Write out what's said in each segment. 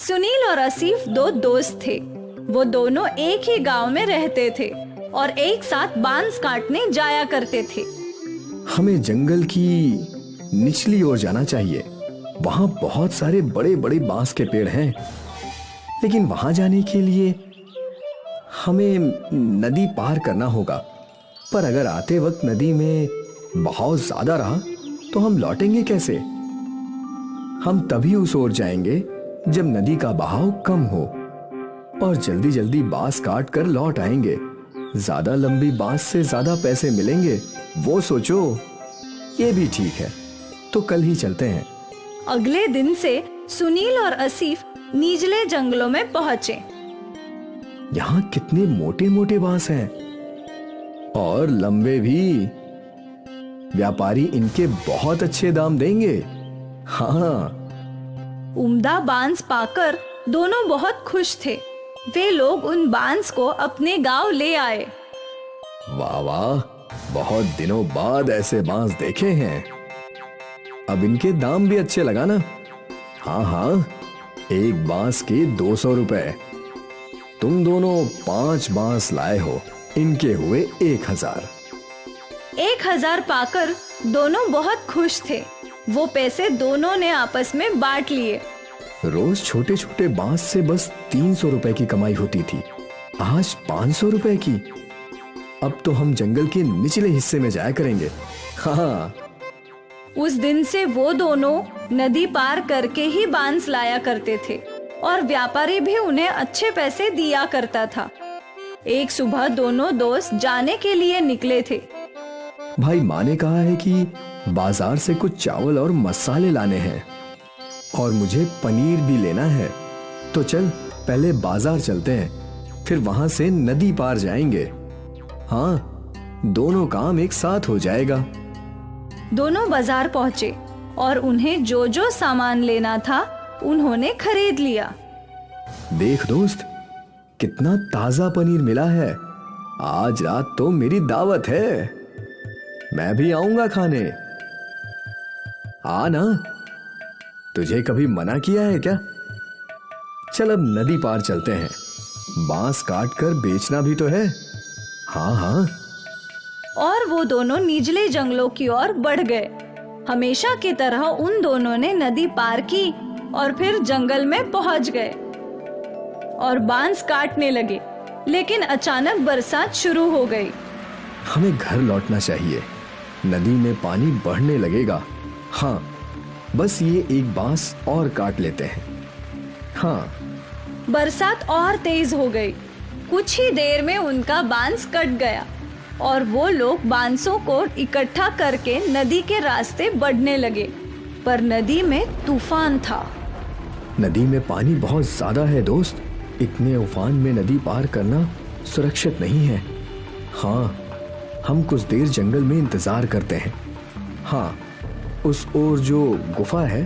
सुनील और आसिफ दो दोस्त थे। वो दोनों एक ही गांव में रहते थे और एक साथ बांस काटने जाया करते थे। हमें जंगल की निचली ओर जाना चाहिए। वहां बहुत सारे बड़े बड़े बांस के पेड़ हैं, लेकिन वहां जाने के लिए हमें नदी पार करना होगा। पर अगर आते वक्त नदी में बहाव ज्यादा रहा तो हम लौटेंगे कैसे? हम तभी उस ओर जाएंगे जब नदी का बहाव कम हो और जल्दी जल्दी बांस काट कर लौट आएंगे। ज्यादा लंबी बांस से ज्यादा पैसे मिलेंगे, वो सोचो। ये भी ठीक है, तो कल ही चलते हैं। अगले दिन से सुनील और आसिफ निचले जंगलों में पहुंचे। यहाँ कितने मोटे मोटे बांस हैं और लंबे भी। व्यापारी इनके बहुत अच्छे दाम देंगे। हाँ। उम्दा बांस पाकर दोनों बहुत खुश थे। वे लोग उन बांस को अपने गांव ले आए। वाह वाह, बहुत दिनों बाद ऐसे बांस देखे हैं। अब इनके दाम भी अच्छे लगाना। हाँ हाँ, एक बांस के 200 रुपए। तुम दोनों 5 बांस लाए हो, इनके हुए 1000। 1000 पाकर दोनों बहुत खुश थे। वो पैसे दोनों ने आपस में बांट लिए। रोज छोटे छोटे बांस से बस 300 रुपए की कमाई होती थी, आज 500 रुपए की। अब तो हम जंगल के निचले हिस्से में जाया करेंगे। हाँ। उस दिन से वो दोनों नदी पार करके ही बांस लाया करते थे और व्यापारी भी उन्हें अच्छे पैसे दिया करता था। एक सुबह दोनों दोस्त जाने के लिए निकले थे। भाई, माँ ने कहा है कि बाजार से कुछ चावल और मसाले लाने हैं और मुझे पनीर भी लेना है। तो चल पहले बाजार चलते हैं, फिर वहां से नदी पार जाएंगे। हाँ, दोनों काम एक साथ हो जाएगा। दोनों बाजार पहुंचे और उन्हें जो जो सामान लेना था उन्होंने खरीद लिया। देख दोस्त, कितना ताजा पनीर मिला है। आज रात तो मेरी दावत है। मैं भी आऊंगा खाने। आ ना, तुझे कभी मना किया है क्या? चल अब नदी पार चलते हैं। बांस काट कर बेचना भी तो है। हाँ हाँ। और वो दोनों निचले जंगलों की ओर बढ़ गए। हमेशा की तरह उन दोनों ने नदी पार की और फिर जंगल में पहुंच गए और बांस काटने लगे। लेकिन अचानक बरसात शुरू हो गई। हमें घर लौटना चाहिए। नदी में पानी बढ़ने लगेगा। हाँ, बस ये एक बांस और काट लेते हैं। हाँ। बरसात और तेज हो गई। कुछ ही देर में उनका बांस कट गया और वो लोग बांसों को इकट्ठा करके नदी के रास्ते बढ़ने लगे। पर नदी में तूफान था। नदी में पानी बहुत ज्यादा है दोस्त। इतने उफान में नदी पार करना सुरक्षित नहीं है। हाँ, हम कुछ देर जंगल में इंतजार करते हैं। हाँ, उस ओर जो गुफा है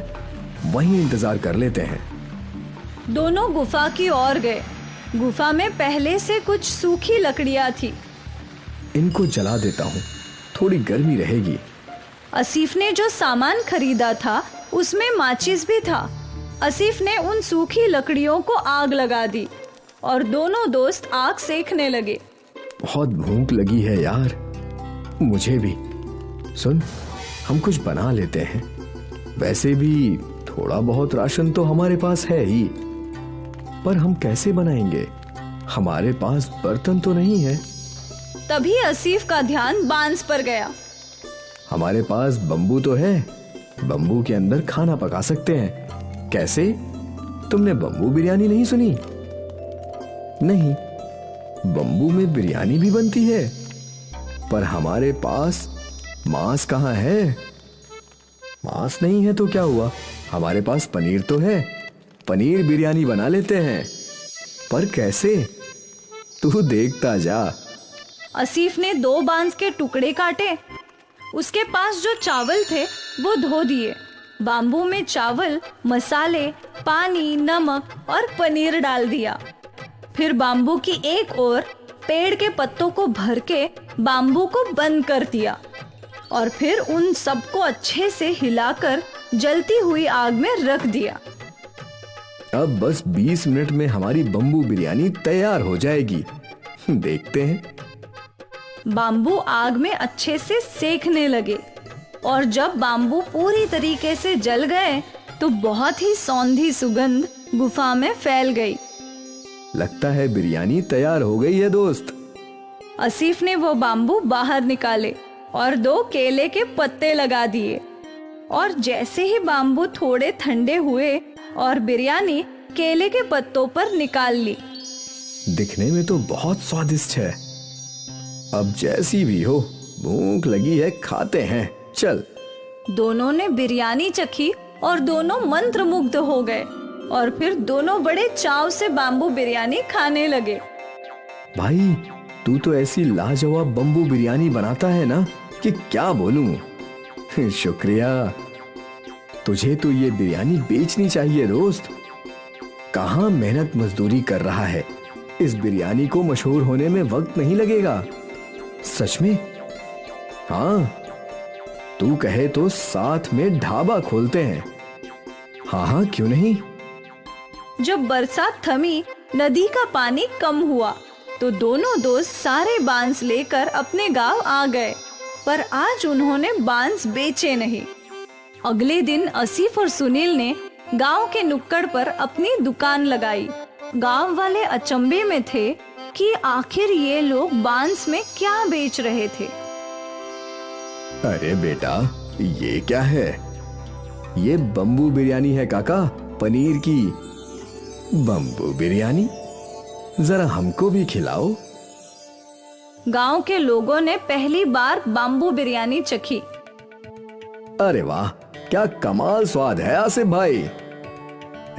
वहीं इंतजार कर लेते हैं। दोनों गुफा की ओर गए। गुफा में पहले से कुछ सूखी लकड़ियां थी। इनको जला देता हूँ, थोड़ी गर्मी रहेगी। आसिफ ने जो सामान खरीदा था उसमें माचिस भी था। आसिफ ने उन सूखी लकड़ियों को आग लगा दी और दोनों दोस्त आग सेकने लगे। बहुत भूख लगी है यार, मुझे भी। सुन, हम कुछ बना लेते हैं। वैसे भी थोड़ा बहुत राशन तो हमारे पास है ही, पर हम कैसे बनाएंगे? हमारे पास बर्तन तो नहीं है। तभी आसिफ का ध्यान बांस पर गया। हमारे पास बम्बू तो है, बम्बू के अंदर खाना पका सकते हैं। कैसे? तुमने बम्बू बिरयानी नहीं सुनी? नहीं, बम्बू में बिरयानी भी बनती है, पर हमारे पास मांस कहाँ है? मांस नहीं है तो क्या हुआ, हमारे पास पनीर तो है। पनीर बिरयानी बना लेते हैं। पर कैसे? तू देखता जा। आसिफ ने 2 बांस के टुकड़े काटे। उसके पास जो चावल थे वो धो दिए। बाम्बू में चावल, मसाले, पानी, नमक और पनीर डाल दिया। फिर बाम्बू की एक ओर पेड़ के पत्तों को भर के बाम्बू को बंद कर दिया और फिर उन सबको अच्छे से हिलाकर जलती हुई आग में रख दिया। अब बस 20 मिनट में हमारी बम्बू बिरयानी तैयार हो जाएगी। देखते हैं। बाम्बू आग में अच्छे से सेकने लगे और जब बाम्बू पूरी तरीके से जल गए तो बहुत ही सौंधी सुगंध गुफा में फैल गई। लगता है बिरयानी तैयार हो गई है दोस्त। आसिफ ने वो बाम्बू बाहर निकाले और 2 केले के पत्ते लगा दिए और जैसे ही बाम्बू थोड़े ठंडे हुए और बिरयानी केले के पत्तों पर निकाल ली। दिखने में तो बहुत स्वादिष्ट है। अब जैसी भी हो, भूख लगी है, खाते हैं, चल। दोनों ने बिरयानी चखी और दोनों मंत्रमुग्ध हो गए और फिर दोनों बड़े चाव से बाम्बू बिरयानी खाने लगे। भाई, तू तो ऐसी लाजवाब बम्बू बिरयानी बनाता है ना कि क्या बोलूं। शुक्रिया। तुझे तो ये बिरयानी बेचनी चाहिए दोस्त। कहाँ मेहनत मजदूरी कर रहा है। इस बिरयानी को मशहूर होने में वक्त नहीं लगेगा। सच में? हाँ, तू कहे तो साथ में ढाबा खोलते हैं। हाँ हाँ, क्यों नहीं। जब बरसात थमी, नदी का पानी कम हुआ तो दोनों दोस्त सारे बांस लेकर अपने गांव आ गए, पर आज उन्होंने बांस बेचे नहीं। अगले दिन आसिफ और सुनील ने गांव के नुक्कड़ पर अपनी दुकान लगाई। गांव वाले अचंभे में थे कि आखिर ये लोग बांस में क्या बेच रहे थे। अरे बेटा, ये क्या है? ये बम्बू बिरयानी है काका, पनीर की। बम्बू बिरयानी? जरा हमको भी खिलाओ। गांव के लोगों ने पहली बार बाम्बू बिरयानी चखी। अरे वाह, क्या कमाल स्वाद है आसिफ भाई।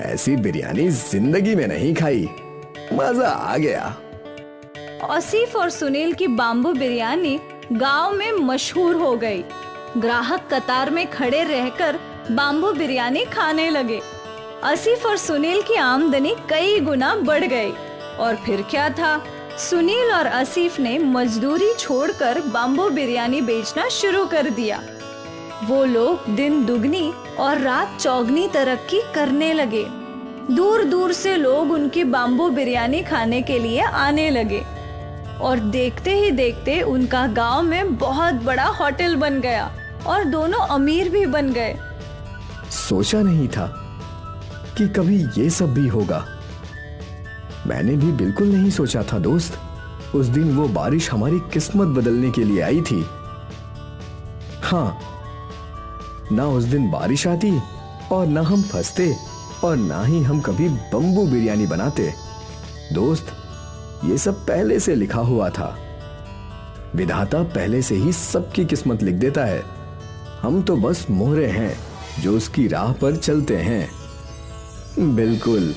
ऐसी बिरयानी जिंदगी में नहीं खाई। मजा आ गया। आसिफ और सुनील की बाम्बू बिरयानी गांव में मशहूर हो गई। ग्राहक कतार में खड़े रहकर बाम्बू बिरयानी खाने लगे। आसिफ और सुनील की आमदनी कई गुना बढ़ गई। और फिर क्या था, सुनील और आसिफ ने मजदूरी छोड़कर बाम्बू बिरयानी बेचना शुरू कर दिया। वो लोग दिन दुगनी और रात चौगनी तरक्की करने लगे। दूर दूर से लोग उनकी बाम्बू बिरयानी खाने के लिए आने लगे और देखते ही देखते उनका गांव में बहुत बड़ा होटल बन गया और दोनों अमीर भी बन गए। सोचा नहीं था कि कभी ये सब भी होगा। मैंने भी बिल्कुल नहीं सोचा था दोस्त। उस दिन वो बारिश हमारी किस्मत बदलने के लिए आई थी। हाँ, ना उस दिन बारिश आती और ना हम फंसते और ना ही हम कभी बम्बू बिरयानी बनाते। दोस्त, ये सब पहले से लिखा हुआ था। विधाता पहले से ही सबकी किस्मत लिख देता है। हम तो बस मोहरे हैं जो उसकी राह पर चलते हैं। बिल्कुल।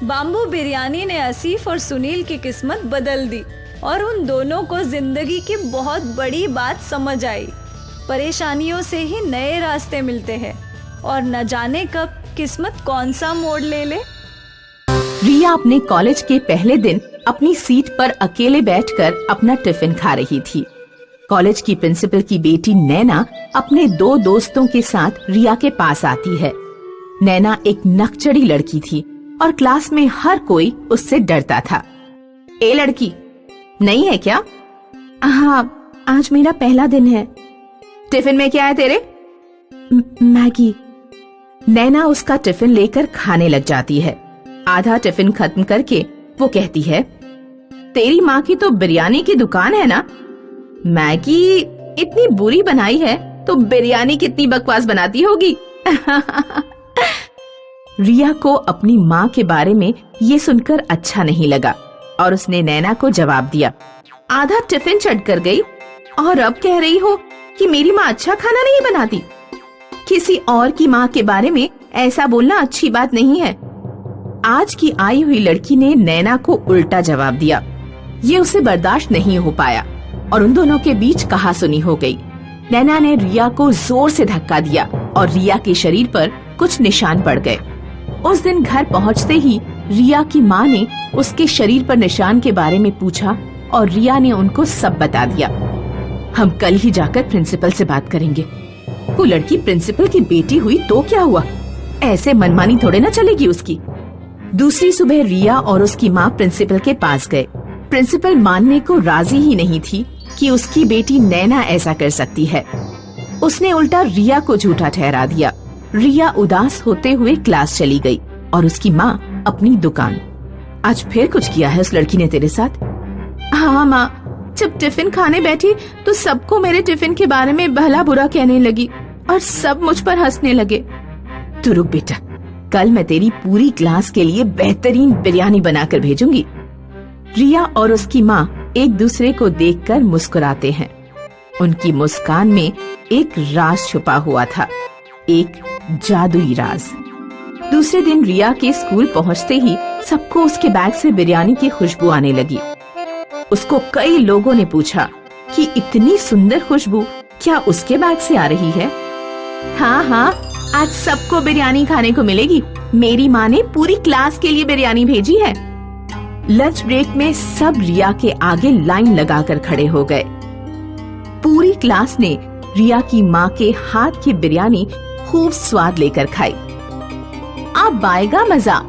बाम्बू बिरयानी ने आसिफ और सुनील की किस्मत बदल दी और उन दोनों को जिंदगी की बहुत बड़ी बात समझ आई। परेशानियों से ही नए रास्ते मिलते हैं और न जाने कब किस्मत कौन सा मोड़ ले ले। रिया अपने कॉलेज के पहले दिन अपनी सीट पर अकेले बैठकर अपना टिफिन खा रही थी। कॉलेज की प्रिंसिपल की बेटी नैना अपने 2 दोस्तों के साथ रिया के पास आती है। नैना एक नकचड़ी लड़की थी और क्लास में हर कोई उससे डरता था। ए लड़की, नहीं है क्या? हाँ, आज मेरा पहला दिन है। टिफिन में क्या है तेरे? मैगी। नैना उसका टिफिन लेकर खाने लग जाती है। आधा टिफिन खत्म करके वो कहती है, तेरी माँ की तो बिरयानी की दुकान है ना? मैगी इतनी बुरी बनाई है तो बिरयानी कितनी बकवास बनाती होगी। रिया को अपनी माँ के बारे में ये सुनकर अच्छा नहीं लगा और उसने नैना को जवाब दिया, आधा टिफिन चढ़ कर गई और अब कह रही हो कि मेरी माँ अच्छा खाना नहीं बनाती। किसी और की माँ के बारे में ऐसा बोलना अच्छी बात नहीं है। आज की आई हुई लड़की ने नैना को उल्टा जवाब दिया। ये उसे बर्दाश्त नहीं हो पाया और उन दोनों के बीच कहासुनी हो गई। नैना ने रिया को जोर से धक्का दिया और रिया के शरीर पर कुछ निशान पड़ गए। उस दिन घर पहुंचते ही रिया की माँ ने उसके शरीर पर निशान के बारे में पूछा और रिया ने उनको सब बता दिया। हम कल ही जाकर प्रिंसिपल से बात करेंगे। वो लड़की प्रिंसिपल की बेटी हुई तो क्या हुआ, ऐसे मनमानी थोड़े ना चलेगी उसकी। दूसरी सुबह रिया और उसकी माँ प्रिंसिपल के पास गए। प्रिंसिपल मानने को राजी ही नहीं थी कि उसकी बेटी नैना ऐसा कर सकती है। उसने उल्टा रिया को झूठा ठहरा दिया। रिया उदास होते हुए क्लास चली गई और उसकी माँ अपनी दुकान। आज फिर कुछ किया है उस लड़की ने तेरे साथ? हाँ माँ, जब टिफिन खाने बैठी तो सबको मेरे टिफिन के बारे में भला बुरा कहने लगी और सब मुझ पर हंसने लगे। तू रुक बेटा, कल मैं तेरी पूरी क्लास के लिए बेहतरीन बिरयानी बनाकर भेजूंगी। रिया और उसकी माँ एक दूसरे को देखकर मुस्कुराते हैं। उनकी मुस्कान में एक राज छुपा हुआ था, एक जादुई राज। दूसरे दिन रिया के स्कूल पहुंचते ही सबको उसके बैग से बिरयानी की खुशबू आने लगी। उसको कई लोगों ने पूछा कि इतनी सुंदर खुशबू क्या उसके बैग से आ रही है? हाँ हाँ, आज सबको बिरयानी खाने को मिलेगी। मेरी माँ ने पूरी क्लास के लिए बिरयानी भेजी है। लंच ब्रेक में सब रिया के आगे लाइन लगाकर खड़े हो गए। पूरी क्लास ने रिया की माँ के हाथ की बिरयानी खूब स्वाद लेकर खाई। अब आएगा मजा।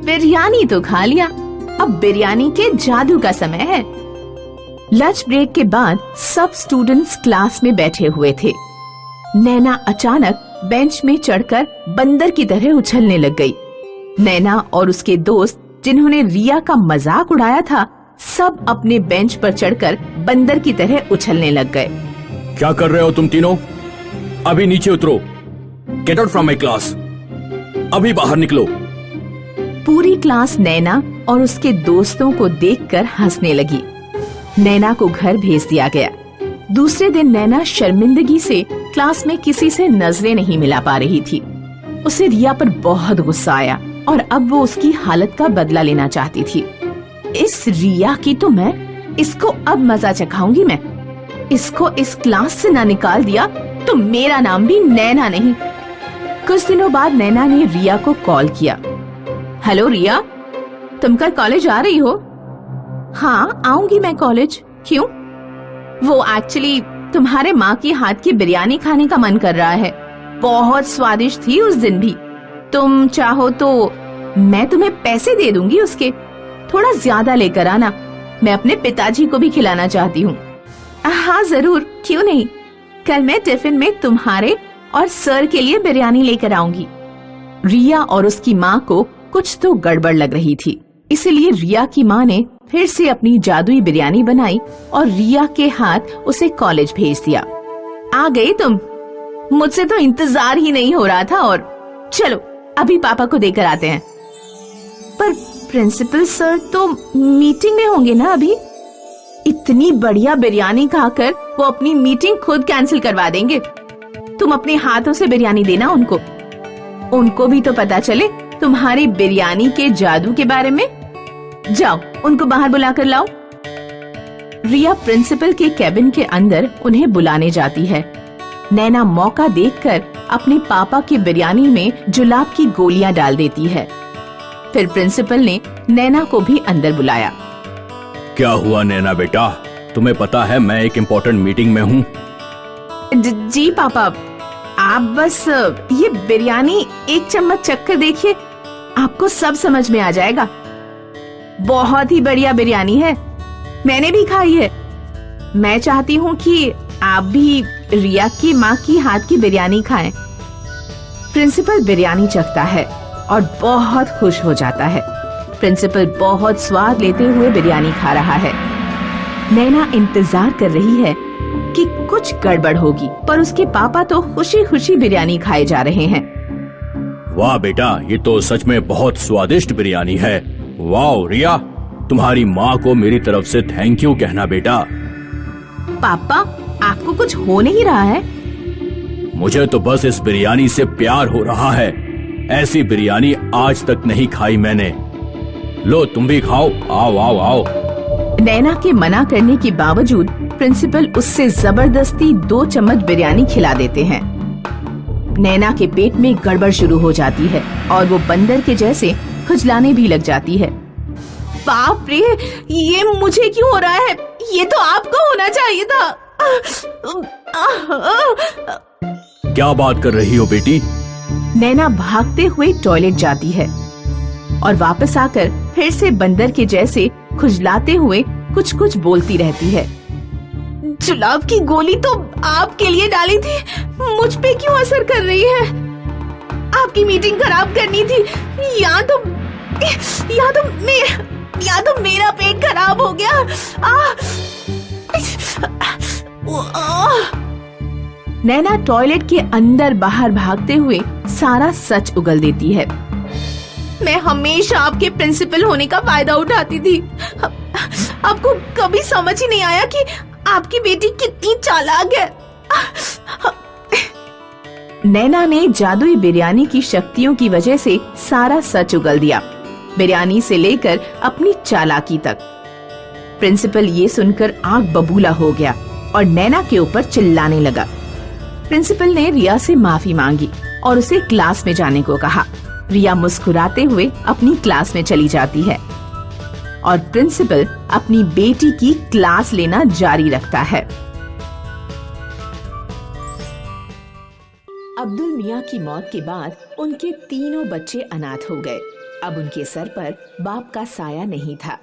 बिरयानी तो खा लिया, अब बिरयानी के जादू का समय है। लंच ब्रेक के बाद सब स्टूडेंट्स क्लास में बैठे हुए थे। नैना अचानक बेंच में चढ़कर बंदर की तरह उछलने लग गई। नैना और उसके दोस्त जिन्होंने रिया का मजाक उड़ाया था, सब अपने बेंच पर चढ़कर बंदर की तरह उछलने लग गए। क्या कर रहे हो तुम तीनों? अभी नीचे उतरो। Get out from my class. अभी बाहर निकलो। पूरी क्लास नैना और उसके दोस्तों को देखकर हंसने लगी। नैना को घर भेज दिया गया। दूसरे दिन नैना शर्मिंदगी से क्लास में किसी से नजरें नहीं मिला पा रही थी। उसे रिया पर बहुत गुस्सा आया और अब वो उसकी हालत का बदला लेना चाहती थी। इस रिया की तो इसको अब मजा चखाऊंगी मैं। इसको इस क्लास से ना निकाल दिया तो मेरा नाम भी नैना नहीं। कुछ दिनों बाद नैना ने रिया को कॉल किया। हेलो रिया, तुम कल कॉलेज आ रही हो? हाँ, आऊंगी मैं कॉलेज। क्यों? वो एक्चुअली तुम्हारे माँ की हाथ की बिरयानी खाने का मन कर रहा है। बहुत स्वादिष्ट थी उस दिन भी। तुम चाहो तो मैं तुम्हें पैसे दे दूंगी उसके। थोड़ा ज्यादा लेकर आना, मैं अपने पिताजी को भी खिलाना चाहती हूँ। हाँ जरूर, क्यों नहीं। कल मैं टिफिन में तुम्हारे और सर के लिए बिरयानी लेकर आऊंगी। रिया और उसकी माँ को कुछ तो गड़बड़ लग रही थी, इसलिए रिया की माँ ने फिर से अपनी जादुई बिरयानी बनाई और रिया के हाथ उसे कॉलेज भेज दिया। आ गई तुम? मुझसे तो इंतजार ही नहीं हो रहा था। और चलो अभी पापा को देकर आते हैं। पर प्रिंसिपल सर तो मीटिंग में होंगे ना अभी। इतनी बढ़िया बिरयानी खाकर वो अपनी मीटिंग खुद कैंसिल करवा देंगे। तुम अपने हाथों से बिरयानी देना उनको। उनको भी तो पता चले तुम्हारी बिरयानी के जादू के बारे में। जाओ, उनको बाहर बुलाकर लाओ। रिया प्रिंसिपल के कैबिन के अंदर उन्हें बुलाने जाती है। नैना मौका देखकर अपने पापा की बिरयानी में जुलाब की गोलियां डाल देती है। फिर प्रिंसिपल ने नैना को भी अंदर बुलाया। क्या हुआ नैना बेटा? तुम्हें पता है मैं एक इम्पोर्टेंट मीटिंग में हूँ। जी पापा, आप बस ये बिरयानी एक चम्मच चखकर देखिए, आपको सब समझ में आ जाएगा। बहुत ही बढ़िया बिरयानी है, मैंने भी खाई है। मैं चाहती हूँ कि आप भी रिया की माँ की हाथ की बिरयानी खाएं। प्रिंसिपल बिरयानी चखता है और बहुत खुश हो जाता है। प्रिंसिपल बहुत स्वाद लेते हुए बिरयानी खा रहा है। नैना इंतजार कर रही है कि कुछ गड़बड़ होगी, पर उसके पापा तो खुशी खुशी बिरयानी खाए जा रहे हैं। वाह बेटा, ये तो सच में बहुत स्वादिष्ट बिरयानी है। वाह रिया, तुम्हारी माँ को मेरी तरफ से थैंक यू कहना बेटा। पापा, आपको कुछ हो नहीं रहा है? मुझे तो बस इस बिरयानी से प्यार हो रहा है। ऐसी बिरयानी आज तक नहीं खाई मैंने। लो तुम भी खाओ, आओ आओ आओ। नैना के मना करने के बावजूद प्रिंसिपल उससे जबरदस्ती 2 चम्मच बिरयानी खिला देते हैं। नैना के पेट में गड़बड़ शुरू हो जाती है और वो बंदर के जैसे खुजलाने भी लग जाती है। बाप रे, ये मुझे क्यों हो रहा है? ये तो आपको होना चाहिए था। क्या बात कर रही हो बेटी? नैना भागते हुए टॉयलेट जाती है और वापस आकर फिर से बंदर के जैसे खुजलाते हुए कुछ कुछ बोलती रहती है। जुलाब की गोली तो आपके लिए डाली थी, मुझ पे क्यों असर कर रही है? आपकी मीटिंग खराब करनी थी या तो मेरा पेट खराब हो गया। नैना टॉयलेट के अंदर बाहर भागते हुए सारा सच उगल देती है। मैं हमेशा आपके प्रिंसिपल होने का फायदा उठाती थी। आपको कभी समझ ही नहीं आया कि आपकी बेटी कितनी चालाक है। नैना ने जादुई बिरयानी की शक्तियों की वजह से सारा सच उगल दिया, बिरयानी से लेकर अपनी चालाकी तक। प्रिंसिपल ये सुनकर आंख बबूला हो गया और नैना के ऊपर चिल्लाने लगा। प्रिंसिपल ने रिया से माफी मांगी और उसे क्लास में जाने को कहा। रिया मुस्कुराते हुए अपनी क्लास में चली जाती है और प्रिंसिपल अपनी बेटी की क्लास लेना जारी रखता है। अब्दुल मियाँ की मौत के बाद उनके तीनों बच्चे अनाथ हो गए। अब उनके सर पर बाप का साया नहीं था।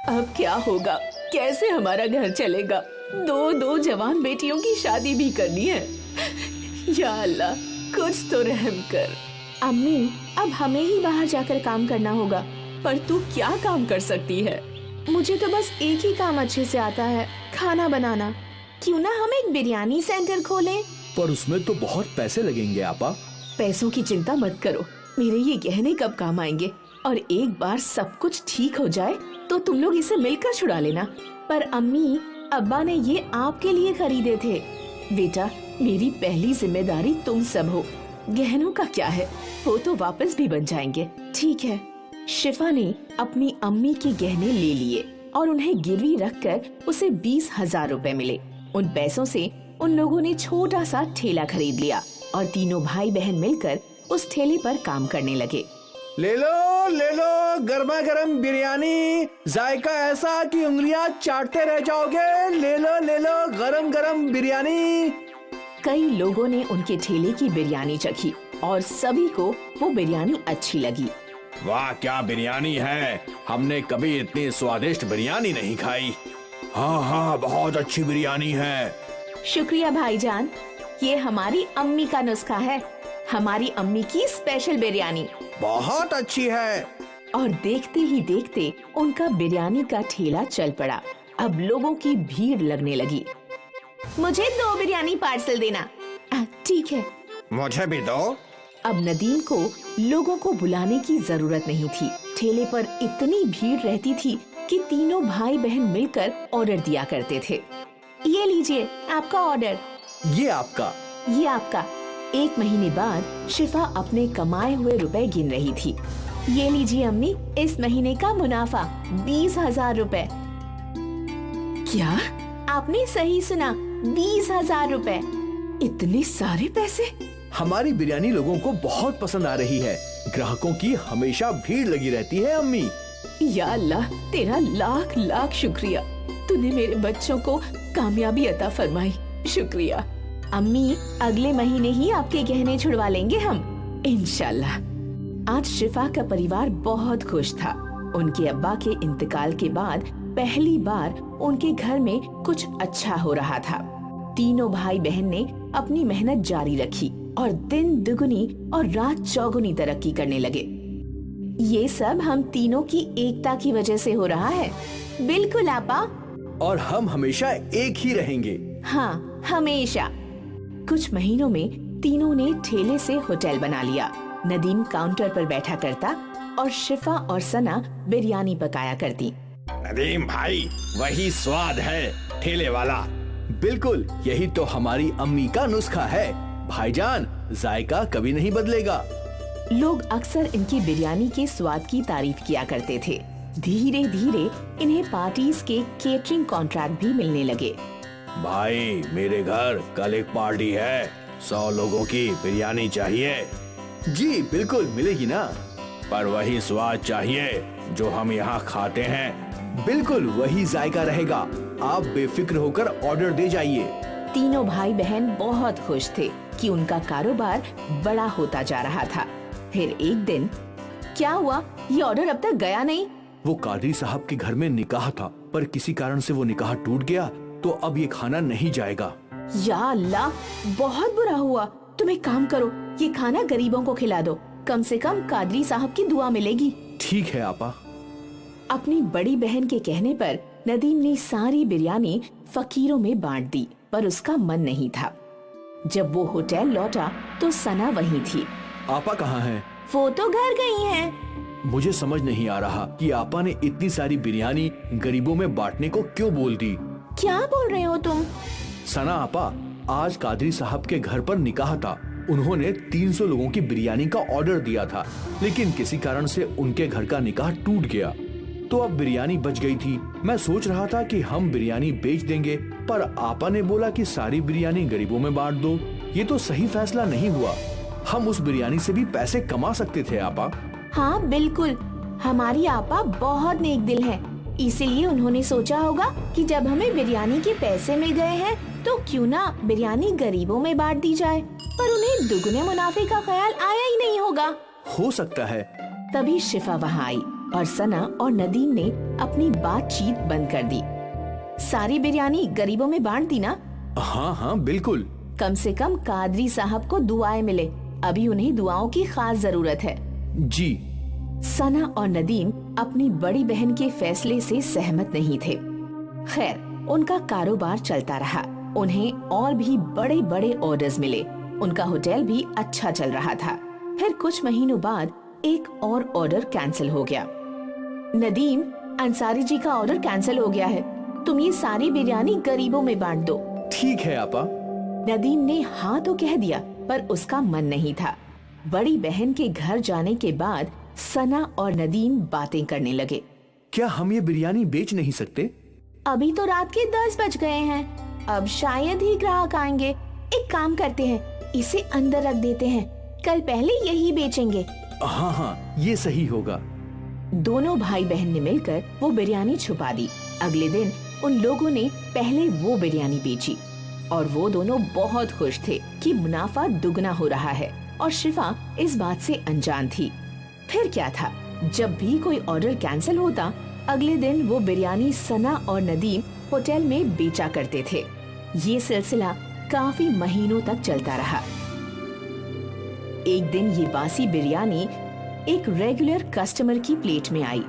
अब क्या होगा? कैसे हमारा घर चलेगा? दो जवान बेटियों की शादी भी करनी है। या अल्लाह, कुछ तो रहम कर। अम्मी, अब हमें ही बाहर जाकर काम करना होगा। पर तू क्या काम कर सकती है? मुझे तो बस एक ही काम अच्छे से आता है, खाना बनाना। क्यों ना हम एक बिरयानी सेंटर खोलें? पर उसमें तो बहुत पैसे लगेंगे आपा। पैसों की चिंता मत करो, मेरे ये गहने कब काम आएंगे। और एक बार सब कुछ ठीक हो जाए तो तुम लोग इसे मिलकर छुड़ा लेना। पर अम्मी, अब्बा ने ये आपके लिए खरीदे थे। बेटा, मेरी पहली जिम्मेदारी तुम सब हो। गहनों का क्या है, वो तो वापस भी बन जाएंगे। ठीक है। शिफा ने अपनी अम्मी के गहने ले लिए और उन्हें गिरवी रखकर उसे 20,000 रुपए मिले। उन पैसों से उन लोगों ने छोटा सा ठेला खरीद लिया और तीनों भाई बहन मिलकर उस ठेले पर काम करने लगे। ले लो गर्मा गर्म बिरयानी, जायका ऐसा कि उंगलियां चाटते रह जाओगे। ले लो गरम गरम बिरयानी। कई लोगों ने उनके ठेले की बिरयानी चखी और सभी को वो बिरयानी अच्छी लगी। वाह, क्या बिरयानी है, हमने कभी इतनी स्वादिष्ट बिरयानी नहीं खाई। हाँ, बहुत अच्छी बिरयानी है। शुक्रिया भाईजान, ये हमारी अम्मी का नुस्खा है, हमारी अम्मी की स्पेशल बिरयानी। बहुत अच्छी है। और देखते ही देखते उनका बिरयानी का ठेला चल पड़ा। अब लोगों की भीड़ लगने लगी। मुझे 2 बिरयानी पार्सल देना। ठीक है। मुझे भी दो। अब नदीम को लोगों को बुलाने की जरूरत नहीं थी। ठेले पर इतनी भीड़ रहती थी कि तीनों भाई बहन मिलकर ऑर्डर दिया करते थे। ये लीजिए आपका ऑर्डर। ये आपका। ये आपका। 1 महीने बाद शिफा अपने कमाए हुए रुपए गिन रही थी। ये लीजिए अम्मी, इस महीने का मुनाफा 20,000 रुपए। क्या? आपने सही सुना, 20,000 रुपए। इतने सारे पैसे? हमारी बिरयानी लोगों को बहुत पसंद आ रही है। ग्राहकों की हमेशा भीड़ लगी रहती है अम्मी। या अल्लाह, तेरा लाख लाख शुक्रिया। तूने मेरे बच्चों को कामयाबी अता फरमाई। शुक्रिया। अम्मी, अगले महीने ही आपके गहने छुड़वा लेंगे हम, इंशाल्लाह। आज शिफा का परिवार बहुत खुश था। उनके अब्बा के इंतकाल के बाद पहली बार उनके घर में कुछ अच्छा हो रहा था। तीनों भाई बहन ने अपनी मेहनत जारी रखी और दिन दुगुनी और रात चौगुनी तरक्की करने लगे। ये सब हम तीनों की एकता की वजह से हो रहा है। बिल्कुल आपा। और हम हमेशा एक ही रहेंगे। हाँ, हमेशा। कुछ महीनों में तीनों ने ठेले से होटल बना लिया। नदीम काउंटर पर बैठा करता और शिफा और सना बिरयानी पकाया करती। नदीम भाई, वही स्वाद है ठेले वाला। बिल्कुल, यही तो हमारी अम्मी का नुस्खा है। भाईजान, जायका कभी नहीं बदलेगा। लोग अक्सर इनकी बिरयानी के स्वाद की तारीफ किया करते थे। धीरे धीरे इन्हें पार्टीज के केटरिंग कॉन्ट्रैक्ट भी मिलने लगे। भाई, मेरे घर कल एक पार्टी है, 100 लोगों की बिरयानी चाहिए। जी बिल्कुल, मिलेगी ना। पर वही स्वाद चाहिए जो हम यहाँ खाते हैं। बिल्कुल वही जायका रहेगा। आप बेफिक्र होकर ऑर्डर दे जाइए। तीनों भाई बहन बहुत खुश थे कि उनका कारोबार बड़ा होता जा रहा था। फिर एक दिन क्या हुआ, ये ऑर्डर अब तक गया नहीं। वो कादरी साहब के घर में निकाह था, पर किसी कारण से वो निकाह टूट गया, तो अब ये खाना नहीं जाएगा। या अल्लाह, बहुत बुरा हुआ। तुम एक काम करो, ये खाना गरीबों को खिला दो, कम से कम कादरी साहब की दुआ मिलेगी। ठीक है आपा। अपनी बड़ी बहन के कहने पर नदीम ने सारी बिरयानी फकीरों में बांट दी, पर उसका मन नहीं था। जब वो होटल लौटा तो सना वहीं थी। आपा कहाँ हैं? वो तो घर गई हैं। मुझे समझ नहीं आ रहा कि आपा ने इतनी सारी बिरयानी गरीबों में बांटने को क्यों बोल दी। क्या बोल रहे हो तुम? सना आपा, आज कादरी साहब के घर पर निकाह था। उन्होंने 300 लोगों की बिरयानी का ऑर्डर दिया था, लेकिन किसी कारण से उनके घर का निकाह टूट गया, तो अब बिरयानी बच गई थी। मैं सोच रहा था कि हम बिरयानी बेच देंगे, पर आपा ने बोला कि सारी बिरयानी गरीबों में बांट दो। ये तो सही फैसला नहीं हुआ। हम उस बिरयानी से भी पैसे कमा सकते थे आपा। हाँ बिल्कुल, हमारी आपा बहुत नेक दिल है, इसीलिए उन्होंने सोचा होगा कि जब हमें बिरयानी के पैसे मिल गए हैं तो क्यों ना बिरयानी गरीबों में बांट दी जाए। पर उन्हें दुगने मुनाफे का ख्याल आया ही नहीं होगा। हो सकता है। तभी शिफा वहाँ आई और सना और नदीम ने अपनी बातचीत बंद कर दी। सारी बिरयानी गरीबों में बांट दी ना? हाँ हाँ बिल्कुल। कम से कम कादरी साहब को दुआएं मिले, अभी उन्हें दुआओं की खास जरूरत है। जी। सना और नदीम अपनी बड़ी बहन के फैसले से सहमत नहीं थे। खैर, उनका कारोबार चलता रहा। उन्हें और भी बड़े बड़े ऑर्डर्स मिले। उनका होटल भी अच्छा चल रहा था। फिर कुछ महीनों बाद एक और ऑर्डर कैंसिल हो गया। नदीम, अंसारी जी का ऑर्डर कैंसिल हो गया है, तुम ये सारी बिरयानी गरीबों में बांट दो। ठीक है आपा। नदीम ने हाँ तो कह दिया, पर उसका मन नहीं था। बड़ी बहन के घर जाने के बाद सना और नदीम बातें करने लगे। क्या हम ये बिरयानी बेच नहीं सकते? अभी तो रात के 10 बज गए हैं, अब शायद ही ग्राहक आएंगे। एक काम करते हैं, इसे अंदर रख देते हैं, कल पहले यही बेचेंगे। हाँ हाँ, ये सही होगा। दोनों भाई बहन ने मिलकर वो बिरयानी छुपा दी। अगले दिन उन लोगों ने पहले वो बिरयानी बेची और वो दोनों बहुत खुश थे कि मुनाफा दुगना हो रहा है, और शिफा इस बात से अनजान थी। फिर क्या था, जब भी कोई ऑर्डर कैंसिल होता, अगले दिन वो बिरयानी सना और नदीम होटल में बेचा करते थे। ये सिलसिला काफी महीनों तक चलता रहा। एक दिन ये बासी बिरयानी एक रेगुलर कस्टमर की प्लेट में आई।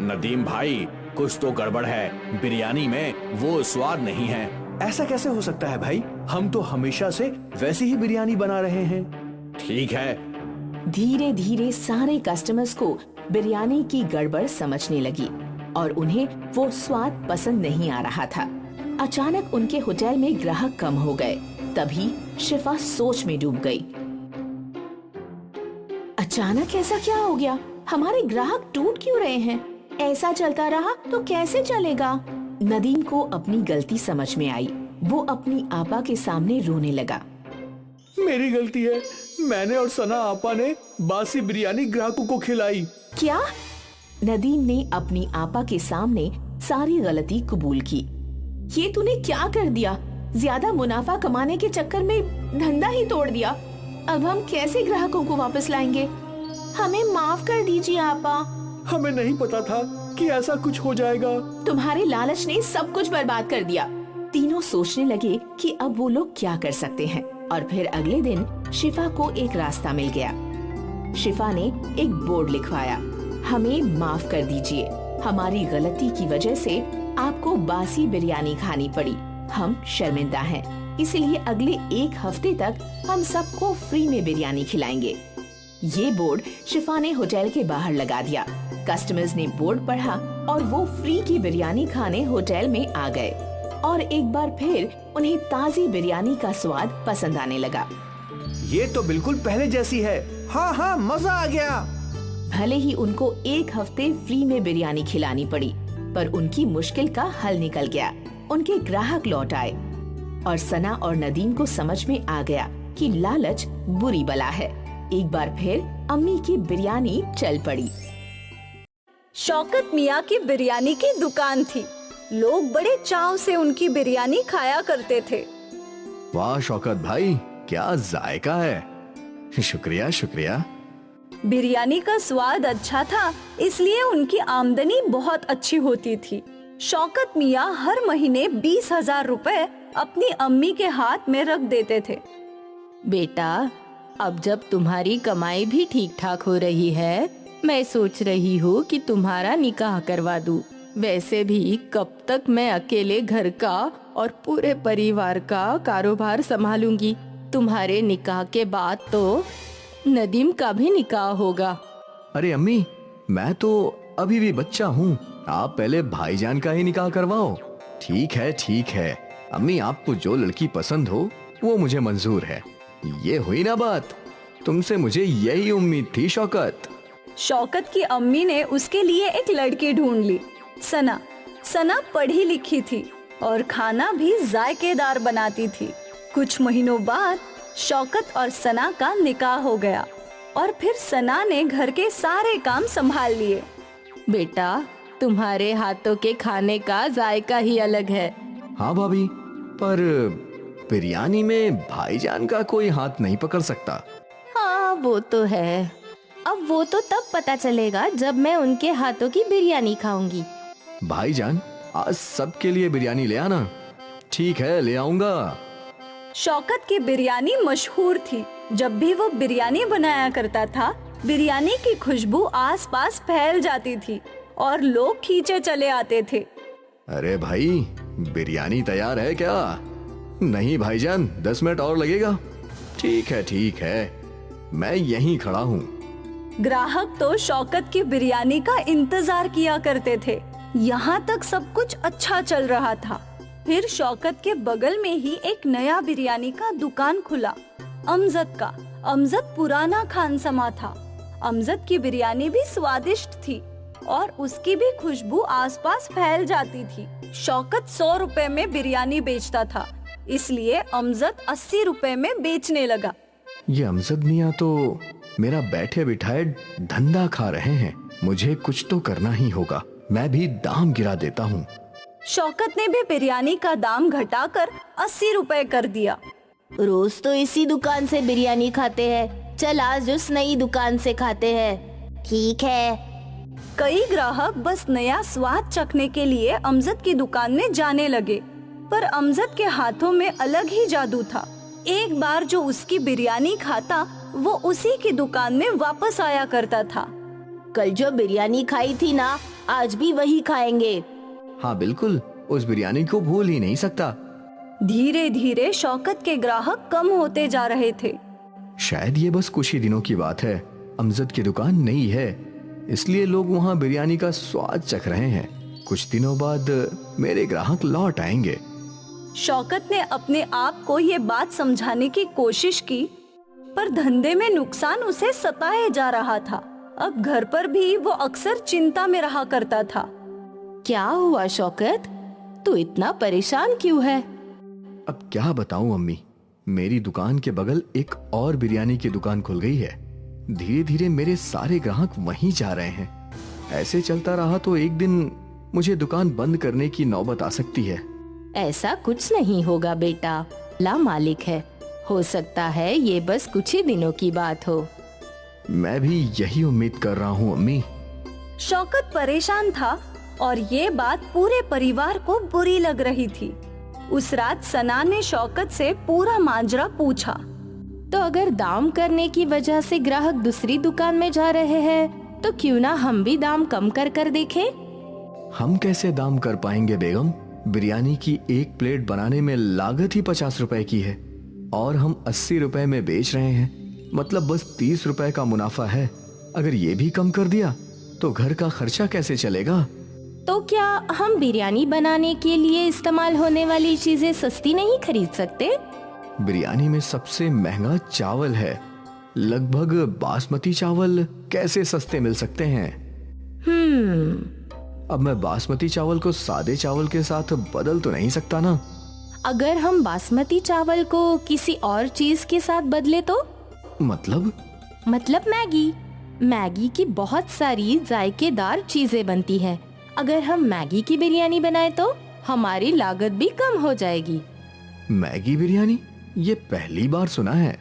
नदीम भाई, कुछ तो गड़बड़ है, बिरयानी में वो स्वाद नहीं है। ऐसा कैसे हो सकता है भाई? हम तो हमेशा से वैसी ही बिरयानी बना रहे हैं। ठीक है। धीरे धीरे सारे कस्टमर्स को बिरयानी की गड़बड़ समझने लगी और उन्हें वो स्वाद पसंद नहीं आ रहा था। अचानक उनके होटल में ग्राहक कम हो गए। तभी शिफा सोच में डूब गई। अचानक ऐसा क्या हो गया? हमारे ग्राहक टूट क्यों रहे हैं? ऐसा चलता रहा तो कैसे चलेगा? नदीम को अपनी गलती समझ में आई। वो अपनी आपा के सामने रोने लगा। मेरी गलती है, मैंने और सना आपा ने बासी बिरयानी ग्राहकों को खिलाई। क्या? नदीम ने अपनी आपा के सामने सारी गलती कबूल की। ये तूने क्या कर दिया? ज्यादा मुनाफा कमाने के चक्कर में धंधा ही तोड़ दिया। अब हम कैसे ग्राहकों को वापस लाएंगे? हमें माफ कर दीजिए आपा। हमें नहीं पता था कि ऐसा कुछ हो जाएगा। तुम्हारे लालच ने सब कुछ बर्बाद कर दिया। तीनों सोचने लगे कि अब वो लोग क्या कर सकते हैं, और फिर अगले दिन शिफा को एक रास्ता मिल गया। शिफा ने एक बोर्ड लिखवाया, हमें माफ कर दीजिए, हमारी गलती की वजह से आपको बासी बिरयानी खानी पड़ी, हम शर्मिंदा हैं, इसलिए अगले 1 हफ्ते तक हम सबको फ्री में बिरयानी खिलाएंगे। ये बोर्ड शिफा ने होटल के बाहर लगा दिया। कस्टमर्स ने बोर्ड पढ़ा और वो फ्री की बिरयानी खाने होटल में आ गए, और एक बार फिर उन्हें ताज़ी बिरयानी का स्वाद पसंद आने लगा। ये तो बिल्कुल पहले जैसी है। हाँ हाँ, मजा आ गया। भले ही उनको 1 हफ्ते फ्री में बिरयानी खिलानी पड़ी, पर उनकी मुश्किल का हल निकल गया। उनके ग्राहक लौट आए और सना और नदीम को समझ में आ गया कि लालच बुरी बला है। एक बार फिर अम्मी की बिरयानी चल पड़ी। शौकत मियाँ की बिरयानी की दुकान थी। लोग बड़े चाव से उनकी बिरयानी खाया करते थे। वाह शौकत भाई, क्या जायका है। शुक्रिया शुक्रिया। बिरयानी का स्वाद अच्छा था, इसलिए उनकी आमदनी बहुत अच्छी होती थी। शौकत मियाँ हर महीने 20,000 रुपए अपनी अम्मी के हाथ में रख देते थे। बेटा, अब जब तुम्हारी कमाई भी ठीक ठाक हो रही है, मैं सोच रही हूँ कि तुम्हारा निकाह करवा दूँ। वैसे भी कब तक मैं अकेले घर का और पूरे परिवार का कारोबार संभालूंगी। तुम्हारे निकाह के बाद तो नदीम का भी निकाह होगा। अरे अम्मी, मैं तो अभी भी बच्चा हूँ, आप पहले भाईजान का ही निकाह करवाओ। ठीक है अम्मी, आपको जो लड़की पसंद हो वो मुझे मंजूर है। ये हुई ना बात, तुमसे मुझे यही उम्मीद थी शौकत। शौकत की अम्मी ने उसके लिए एक लड़की ढूंढ ली, सना। सना पढ़ी लिखी थी और खाना भी जायकेदार बनाती थी। कुछ महीनों बाद शौकत और सना का निकाह हो गया और फिर सना ने घर के सारे काम संभाल लिए। बेटा, तुम्हारे हाथों के खाने का जायका ही अलग है। हाँ भाभी, पर बिरयानी में भाईजान का कोई हाथ नहीं पकड़ सकता। हाँ, वो तो है। अब वो तो तब पता चलेगा जब मैं उनके हाथों की बिरयानी खाऊंगी। भाईजान, आज सबके लिए बिरयानी ले आना। ठीक है, ले आऊंगा। शौकत की बिरयानी मशहूर थी। जब भी वो बिरयानी बनाया करता था, बिरयानी की खुशबू आसपास फैल जाती थी और लोग खींचे चले आते थे। अरे भाई, बिरयानी तैयार है क्या? नहीं भाईजान, 10 मिनट और लगेगा। ठीक है, मैं यहीं खड़ा हूँ। ग्राहक तो शौकत की बिरयानी का इंतजार किया करते थे। यहाँ तक सब कुछ अच्छा चल रहा था। फिर शौकत के बगल में ही एक नया बिरयानी का दुकान खुला, अमजद का। अमजद पुराना खानसमा था। अमजद की बिरयानी भी स्वादिष्ट थी और उसकी भी खुशबू आसपास फैल जाती थी। शौकत 100 रुपए में बिरयानी बेचता था, इसलिए अमजद 80 रुपए में बेचने लगा। ये अमजद मियाँ तो मेरा बैठे बिठाए धंधा खा रहे हैं। मुझे कुछ तो करना ही होगा। मैं भी दाम गिरा देता हूँ। शौकत ने भी बिरयानी का दाम घटाकर 80 रुपए कर दिया। रोज तो इसी दुकान से बिरयानी खाते हैं, चल आज उस नई दुकान से खाते हैं। ठीक है। कई ग्राहक बस नया स्वाद चखने के लिए अमजद की दुकान में जाने लगे, पर अमजद के हाथों में अलग ही जादू था। एक बार जो उसकी बिरयानी खाता, वो उसी की दुकान में वापस आया करता था। कल जो बिरयानी खाई थी ना, आज भी वही खाएंगे। हाँ बिल्कुल, उस बिरयानी को भूल ही नहीं सकता। धीरे धीरे शौकत के ग्राहक कम होते जा रहे थे। शायद ये बस कुछ ही दिनों की बात है। अमजद की दुकान नई है, इसलिए लोग वहाँ बिरयानी का स्वाद चख रहे हैं। कुछ दिनों बाद मेरे ग्राहक लौट आएंगे। शौकत ने अपने आप को ये बात समझाने की कोशिश की, पर धंधे में नुकसान उसे सताए जा रहा था। अब घर पर भी वो अक्सर चिंता में रहा करता था। क्या हुआ शौकत, तू इतना परेशान क्यों है? अब क्या बताऊं अम्मी, मेरी दुकान के बगल एक और बिरयानी की दुकान खुल गई है। धीरे धीरे मेरे सारे ग्राहक वहीं जा रहे हैं। ऐसे चलता रहा तो एक दिन मुझे दुकान बंद करने की नौबत आ सकती है। ऐसा कुछ नहीं होगा बेटा, अल्लाह मालिक है। हो सकता है ये बस कुछ ही दिनों की बात हो। मैं भी यही उम्मीद कर रहा हूँ अम्मी। शौकत परेशान था और ये बात पूरे परिवार को बुरी लग रही थी। उस रात सना ने शौकत से पूरा माजरा पूछा। तो अगर दाम करने की वजह से ग्राहक दूसरी दुकान में जा रहे हैं, तो क्यों ना हम भी दाम कम कर कर देखें? हम कैसे दाम कर पाएंगे बेगम? बिरयानी की एक प्लेट बनाने में लागत ही 50 रुपए की है और हम 80 रुपए में बेच रहे हैं। मतलब बस 30 रुपए का मुनाफा है। अगर ये भी कम कर दिया तो घर का खर्चा कैसे चलेगा? तो क्या हम बिरयानी बनाने के लिए इस्तेमाल होने वाली चीजें सस्ती नहीं खरीद सकते? बिरयानी में सबसे महंगा चावल है। लगभग बासमती चावल कैसे सस्ते मिल सकते हैं? अब मैं बासमती चावल को सादे चावल के साथ बदल तो नहीं सकता ना। अगर हम बासमती चावल को किसी और चीज के साथ बदले तो? मतलब मैगी की बहुत सारी जायकेदार चीजें बनती हैं। अगर हम मैगी की बिरयानी बनाए तो हमारी लागत भी कम हो जाएगी। मैगी बिरयानी? ये पहली बार सुना है।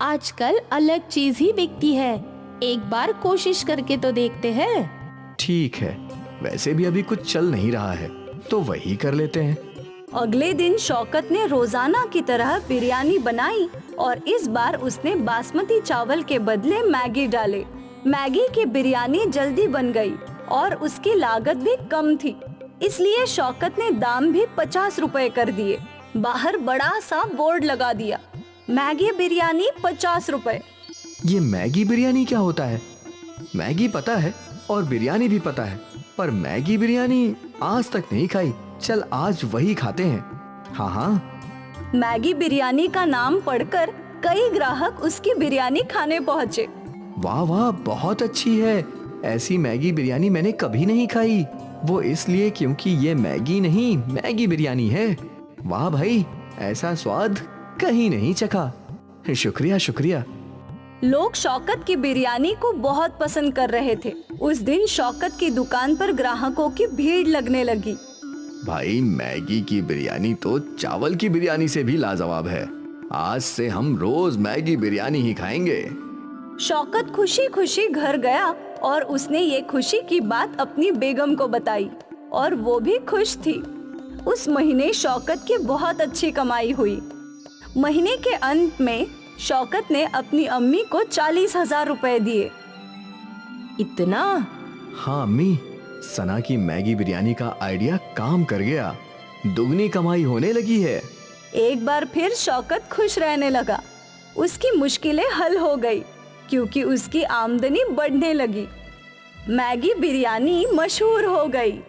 आजकल अलग चीज ही बिकती है, एक बार कोशिश करके तो देखते हैं। ठीक है, वैसे भी अभी कुछ चल नहीं रहा है तो वही कर लेते हैं। अगले दिन शौकत ने रोजाना की तरह बिरयानी बनाई और इस बार उसने बासमती चावल के बदले मैगी डाले। मैगी की बिरयानी जल्दी बन गई और उसकी लागत भी कम थी, इसलिए शौकत ने दाम भी 50 रुपए कर दिए। बाहर बड़ा सा बोर्ड लगा दिया, मैगी बिरयानी 50 रुपए। ये मैगी बिरयानी क्या होता है? मैगी पता है और बिरयानी भी पता है, पर मैगी बिरयानी आज तक नहीं खाई। चल आज वही खाते हैं। हाँ हाँ। मैगी बिरयानी का नाम पढ़कर कई ग्राहक उसकी बिरयानी खाने पहुँचे। वाह वाह, बहुत अच्छी है। ऐसी मैगी बिरयानी मैंने कभी नहीं खाई, वो इसलिए क्योंकि ये मैगी नहीं मैगी बिरयानी है। वाह भाई, ऐसा स्वाद कहीं नहीं चखा। शुक्रिया शुक्रिया। लोग शौकत की बिरयानी को बहुत पसंद कर रहे थे। उस दिन शौकत की दुकान पर ग्राहकों की भीड़ लगने लगी। भाई, मैगी की बिरयानी तो चावल की बिरयानी से भी लाजवाब है। आज से हम रोज मैगी बिरयानी ही खाएंगे। शौकत खुशी खुशी घर गया और उसने ये खुशी की बात अपनी बेगम को बताई और वो भी खुश थी। उस महीने शौकत की बहुत अच्छी कमाई हुई। महीने के अंत में शौकत ने अपनी अम्मी को 40,000 रुपए दिए। इतना? हाँ अम्मी, सना की मैगी बिरयानी का आइडिया काम कर गया। दुगनी कमाई होने लगी है। एक बार फिर शौकत खुश रहने लगा। उसकी मुश्किलें हल हो गई क्योंकि उसकी आमदनी बढ़ने लगी। मैगी बिरयानी मशहूर हो गई।